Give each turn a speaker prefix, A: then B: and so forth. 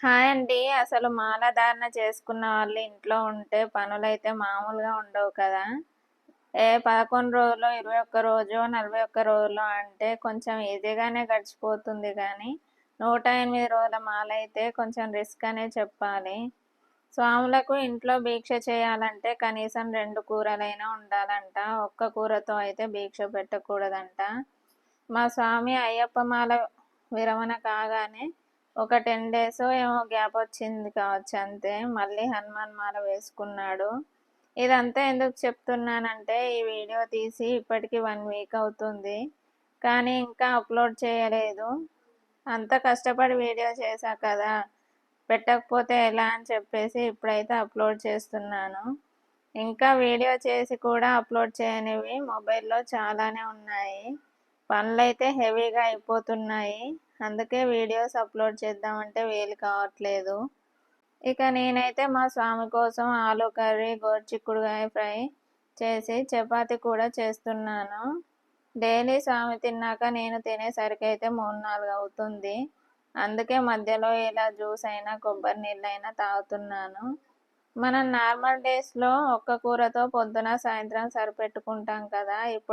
A: Hi అండి. అసలు మాలధారణ చేసుకున్న వాళ్ళు ఇంట్లో ఉంటే పనులైతే మామూలుగా ఉండవు కదా! 11 రోజులో, 21 రోజో, 41 రోజులో అంటే కొంచెం ఈజీగానే గడిచిపోతుంది గానీ, 108 రోజుల మాలైతే కొంచెం రిస్క్ అనే చెప్పాలి. స్వాములకు ఇంట్లో దీక్ష చేయాలంటే కనీసం 2 కూరలైనా ఉండాలంట. ఒక్క కూరతో అయితే దీక్ష పెట్టకూడదంట. మా స్వామి అయ్యప్ప మాల విరమణ కాగానే ఒక 10 డేసో ఏమో గ్యాప్ వచ్చింది కావచ్చు అంతే. మళ్ళీ హనుమాన్ మాల వేసుకున్నాడు. ఇదంతా ఎందుకు చెప్తున్నానంటే ఈ వీడియో తీసి ఇప్పటికి 1 వీక్ అవుతుంది. కానీ ఇంకా అప్లోడ్ చేయలేదు. అంత కష్టపడి వీడియో చేశా కదా! పెట్టకపోతే ఎలా అని చెప్పేసి ఇప్పుడైతే అప్లోడ్ చేస్తున్నాను. ఇంకా వీడియో చేసి కూడా అప్లోడ్ చేయనివి మొబైల్లో చాలానే ఉన్నాయి. పనులైతే హెవీగా అయిపోతున్నాయి. అందుకే వీడియోస్ అప్లోడ్ చేద్దామంటే వీలు కావట్లేదు. ఇక నేనైతే మా స్వామి కోసం ఆలు కర్రీ, గోరుచిక్కుడుకాయ ఫ్రై చేసి చపాతీ కూడా చేస్తున్నాను. డైలీ స్వామి తిన్నాక నేను తినేసరికి అయితే 3-4 అవుతుంది. అందుకే మధ్యలో ఇలా జ్యూస్ అయినా కొబ్బరి నీళ్ళైనా తాగుతున్నాను. మనం నార్మల్ డేస్లో ఒక్క కూరతో పొద్దున సాయంత్రం సరిపెట్టుకుంటాం కదా! ఇప్పుడు